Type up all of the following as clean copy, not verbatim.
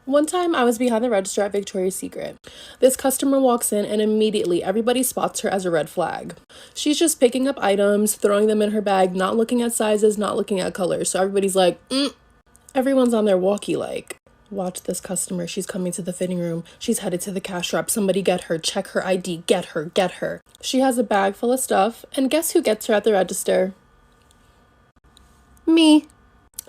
One time I was behind the register at Victoria's Secret. This customer walks in and immediately everybody spots her as a red flag. She's just picking up items, throwing them in her bag, not looking at sizes, not looking at colors. So everybody's like, everyone's on their walkie like, watch this customer. She's coming to the fitting room. She's headed to the cash wrap. Somebody get her. Check her ID. Get her. Get her. She has a bag full of stuff. And guess who gets her at the register? Me.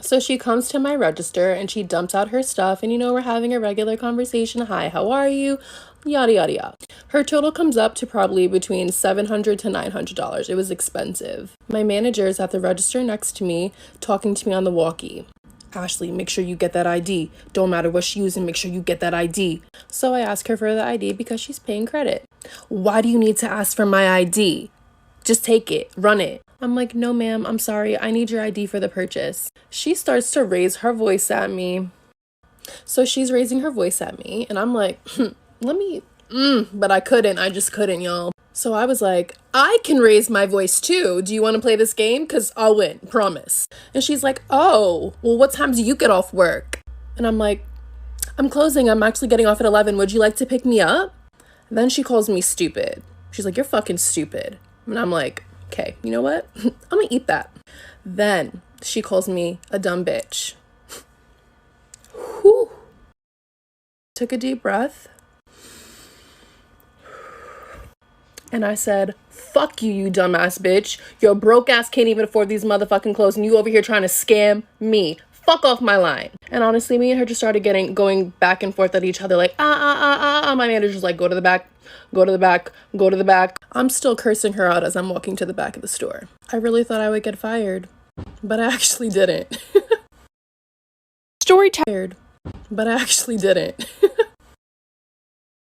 So she comes to my register and she dumps out her stuff, and we're having a regular conversation. Hi, how are you? Yada, yada, yada. Her total comes up to probably between $700 to $900. It was expensive. My manager is at the register next to me, talking to me on the walkie. Ashley, make sure you get that ID. Don't matter what she's using, make sure you get that ID. So I ask her for the ID because she's paying credit. Why do you need to ask for my ID? Just take it, run it. I'm like, no, ma'am, I'm sorry. I need your ID for the purchase. She starts to raise her voice at me. So she's raising her voice at me. And I'm like, but I couldn't. I just couldn't, y'all. So I was like, I can raise my voice too. Do you want to play this game? Because I'll win, promise. And she's like, oh, well, what time do you get off work? And I'm like, I'm closing. I'm actually getting off at 11. Would you like to pick me up? And then she calls me stupid. She's like, you're fucking stupid. And I'm like, okay, you know what? I'm gonna eat that. Then she calls me a dumb bitch. Whew. Took a deep breath. And I said, fuck you, you dumbass bitch. Your broke ass can't even afford these motherfucking clothes, and you over here trying to scam me. Fuck off my line. And honestly, me and her just started going back and forth at each other like, My manager's like, go to the back, go to the back, go to the back. I'm still cursing her out as I'm walking to the back of the store. I really thought I would get fired, but I actually didn't. Story time. But I actually didn't.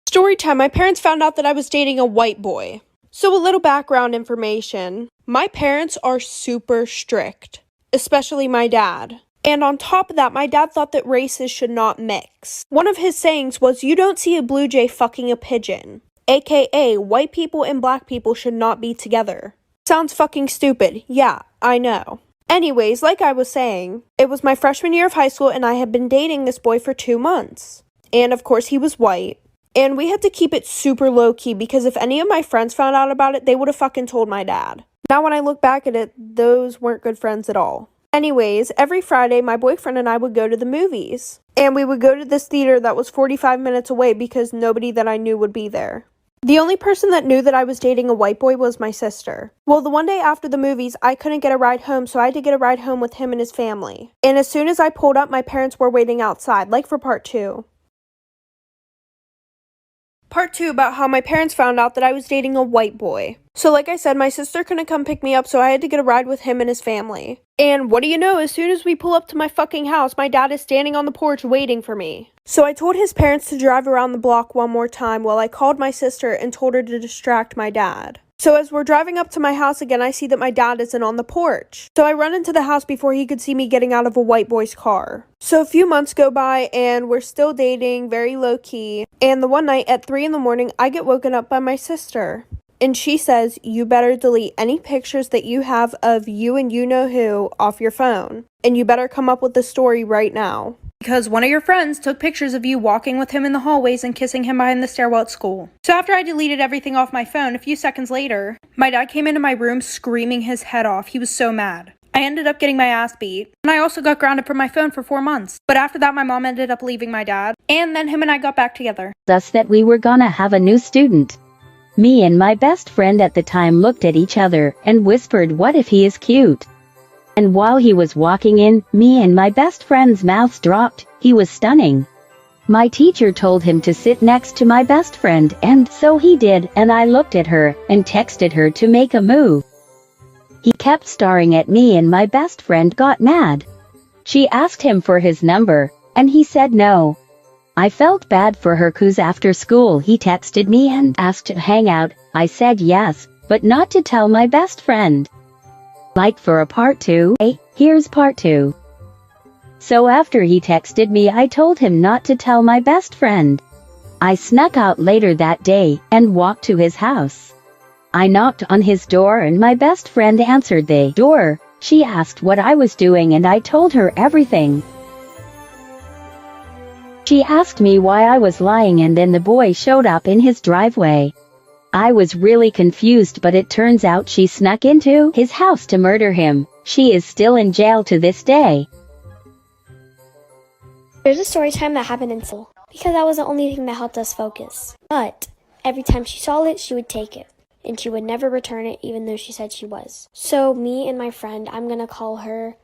Story time. My parents found out that I was dating a white boy. So a little background information. My parents are super strict, especially my dad. And on top of that, my dad thought that races should not mix. One of his sayings was, you don't see a blue jay fucking a pigeon. AKA, white people and black people should not be together. Sounds fucking stupid. Yeah, I know. Anyways, like I was saying, it was my freshman year of high school and I had been dating this boy for 2 months. And of course, he was white. And we had to keep it super low-key because if any of my friends found out about it, they would have fucking told my dad. Now when I look back at it, those weren't good friends at all. Anyways, every Friday, my boyfriend and I would go to the movies. And we would go to this theater that was 45 minutes away because nobody that I knew would be there. The only person that knew that I was dating a white boy was my sister. Well, the one day after the movies, I couldn't get a ride home, so I had to get a ride home with him and his family. And as soon as I pulled up, my parents were waiting outside, like for part 2. Part 2 about how my parents found out that I was dating a white boy. So like I said, my sister couldn't come pick me up, so I had to get a ride with him and his family. And what do you know, as soon as we pull up to my fucking house, my dad is standing on the porch waiting for me. So I told his parents to drive around the block one more time while I called my sister and told her to distract my dad. So as we're driving up to my house again, I see that my dad isn't on the porch. So I run into the house before he could see me getting out of a white boy's car. So a few months go by and we're still dating, very low key. And the one night at 3 a.m, I get woken up by my sister. And she says, you better delete any pictures that you have of you and you-know-who off your phone. And you better come up with the story right now. Because one of your friends took pictures of you walking with him in the hallways and kissing him behind the stairwell at school. So after I deleted everything off my phone, a few seconds later, my dad came into my room screaming his head off. He was so mad. I ended up getting my ass beat. And I also got grounded from my phone for 4 months. But after that, my mom ended up leaving my dad. And then him and I got back together. Thus that we were gonna have a new student. Me and my best friend at the time looked at each other and whispered, what if he is cute? And while he was walking in, me and my best friend's mouths dropped. He was stunning. My teacher told him to sit next to my best friend, and so he did, and I looked at her and texted her to make a move. He kept staring at me and my best friend got mad. She asked him for his number, and he said no. I felt bad for her cause after school he texted me and asked to hang out. I said yes, but not to tell my best friend. Like for a part 2, here's part 2. So after he texted me, I told him not to tell my best friend. I snuck out later that day and walked to his house. I knocked on his door and my best friend answered the door. She asked what I was doing and I told her everything. She asked me why I was lying, and then the boy showed up in his driveway. I was really confused, but it turns out she snuck into his house to murder him. She is still in jail to this day. There's a story time that happened in school, because that was the only thing that helped us focus. But every time she saw it, she would take it, and she would never return it, even though she said she was. So me and my friend, I'm gonna call her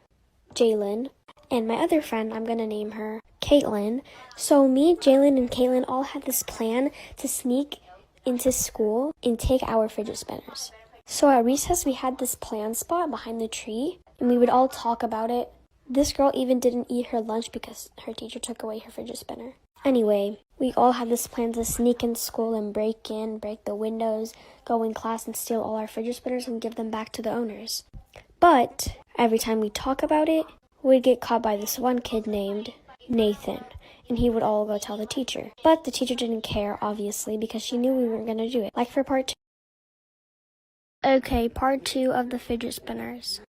Jalen, and my other friend, I'm gonna name her Caitlin. So me, Jalen, and Caitlin all had this plan to sneak into school and take our fidget spinners. So at recess, we had this plan spot behind the tree, and we would all talk about it. This girl even didn't eat her lunch because her teacher took away her fidget spinner. Anyway, we all had this plan to sneak in school and break the windows, go in class and steal all our fidget spinners and give them back to the owners. But every time we talk about it, we'd get caught by this one kid named Nathan, and he would all go tell the teacher. But the teacher didn't care, obviously, because she knew we weren't going to do it. Like for part 2. Okay, part 2 of the fidget spinners.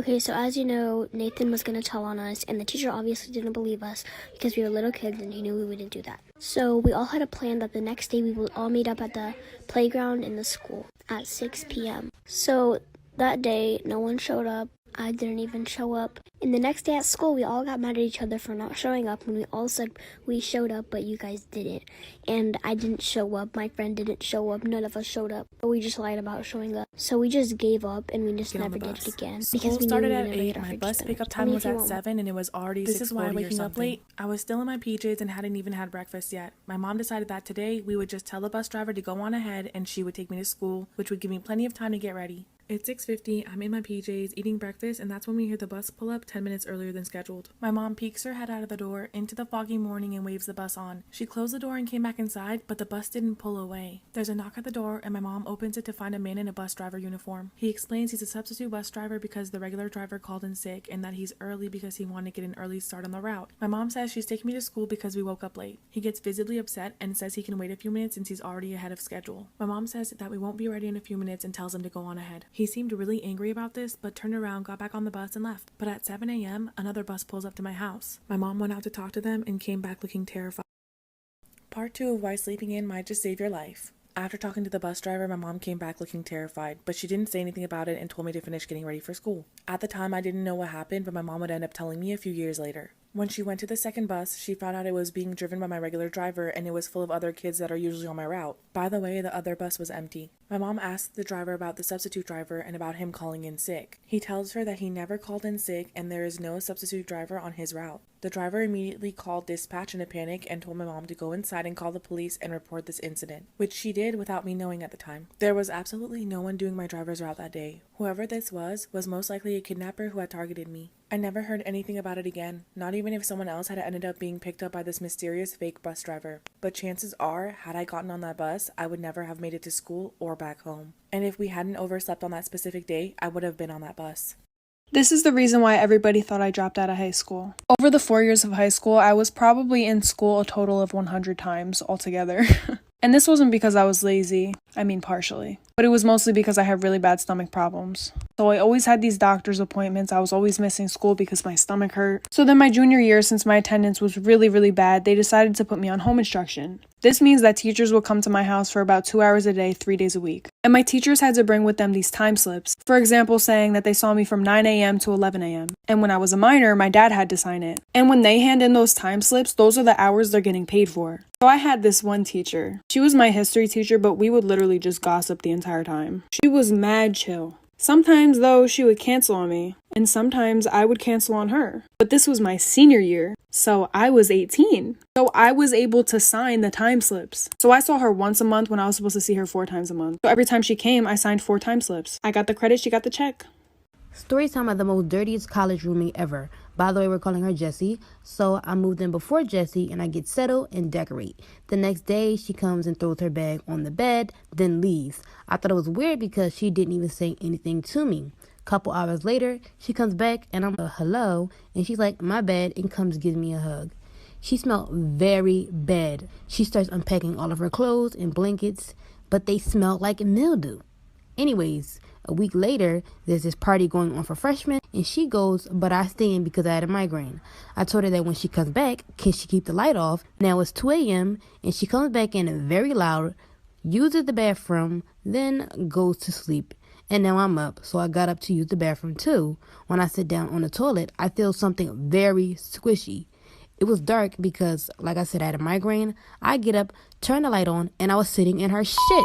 Okay, so as you know, Nathan was going to tell on us, and the teacher obviously didn't believe us because we were little kids and he knew we wouldn't do that. So we all had a plan that the next day we would all meet up at the playground in the school at 6 p.m. So that day, no one showed up. I didn't even show up. And the next day at school, we all got mad at each other for not showing up, and we all said we showed up, but you guys didn't. And I didn't show up. My friend didn't show up. None of us showed up. But we just lied about showing up. So we just gave up, and we just never did it again. School started at 8. My bus pickup time was at 7, and it was already 6:40 or something. This is why waking up late. I was still in my PJs and hadn't even had breakfast yet. My mom decided that today we would just tell the bus driver to go on ahead, and she would take me to school, which would give me plenty of time to get ready. It's 6:50, I'm in my PJs eating breakfast, and that's when we hear the bus pull up 10 minutes earlier than scheduled. My mom peeks her head out of the door into the foggy morning and waves the bus on. She closed the door and came back inside, but the bus didn't pull away. There's a knock at the door, and my mom opens it to find a man in a bus driver uniform. He explains he's a substitute bus driver because the regular driver called in sick, and that he's early because he wanted to get an early start on the route. My mom says she's taking me to school because we woke up late. He gets visibly upset and says he can wait a few minutes since he's already ahead of schedule. My mom says that we won't be ready in a few minutes and tells him to go on ahead. He seemed really angry about this, but turned around, got back on the bus, and left. But at 7 a.m., another bus pulls up to my house. My mom went out to talk to them and came back looking terrified. Part 2 of why sleeping in might just save your life. After talking to the bus driver, my mom came back looking terrified, but she didn't say anything about it and told me to finish getting ready for school. At the time, I didn't know what happened, but my mom would end up telling me a few years later. When she went to the second bus, she found out it was being driven by my regular driver, and it was full of other kids that are usually on my route. By the way, the other bus was empty. My mom asked the driver about the substitute driver and about him calling in sick. He tells her that he never called in sick and there is no substitute driver on his route. The driver immediately called dispatch in a panic and told my mom to go inside and call the police and report this incident, which she did without me knowing at the time. There was absolutely no one doing my driver's route that day. Whoever this was most likely a kidnapper who had targeted me. I never heard anything about it again, not even if someone else had ended up being picked up by this mysterious fake bus driver. But chances are, had I gotten on that bus, I would never have made it to school or back home. And if we hadn't overslept on that specific day, I would have been on that bus. This is the reason why everybody thought I dropped out of high school. Over the 4 years of high school, I was probably in school a total of 100 times altogether. And this wasn't because I was lazy. I mean, partially. But it was mostly because I had really bad stomach problems. So I always had these doctor's appointments. I was always missing school because my stomach hurt. So then my junior year, since my attendance was really, really bad, they decided to put me on home instruction. This means that teachers would come to my house for about 2 hours a day, 3 days a week. And my teachers had to bring with them these time slips. For example, saying that they saw me from 9 a.m. to 11 a.m. And when I was a minor, my dad had to sign it. And when they hand in those time slips, those are the hours they're getting paid for. So I had this one teacher. She was my history teacher, but we would literally just gossip the entire time. She was mad chill. Sometimes, though, she would cancel on me, and sometimes I would cancel on her. But this was my senior year, so I was 18. So I was able to sign the time slips. So I saw her once a month when I was supposed to see her 4 times a month. So every time she came, I signed 4 time slips. I got the credit, she got the check. Story time about the most dirtiest college roommate ever. By the way, we're calling her Jessie. So I moved in before Jessie and I get settled and decorate. The next day, she comes and throws her bag on the bed, then leaves. I thought it was weird because she didn't even say anything to me. Couple hours later, she comes back and I'm like, hello. And she's like, my bad, and comes gives me a hug. She smelled very bad. She starts unpacking all of her clothes and blankets, but they smelled like mildew. Anyways, a week later, there's this party going on for freshmen, and she goes, but I stay in because I had a migraine. I told her that when she comes back, can she keep the light off? Now it's 2 a.m. and she comes back in very loud, uses the bathroom, then goes to sleep. And now I'm up, so I got up to use the bathroom too. When I sit down on the toilet, I feel something very squishy. It was dark because, like I said, I had a migraine. I get up, turn the light on, and I was sitting in her shit.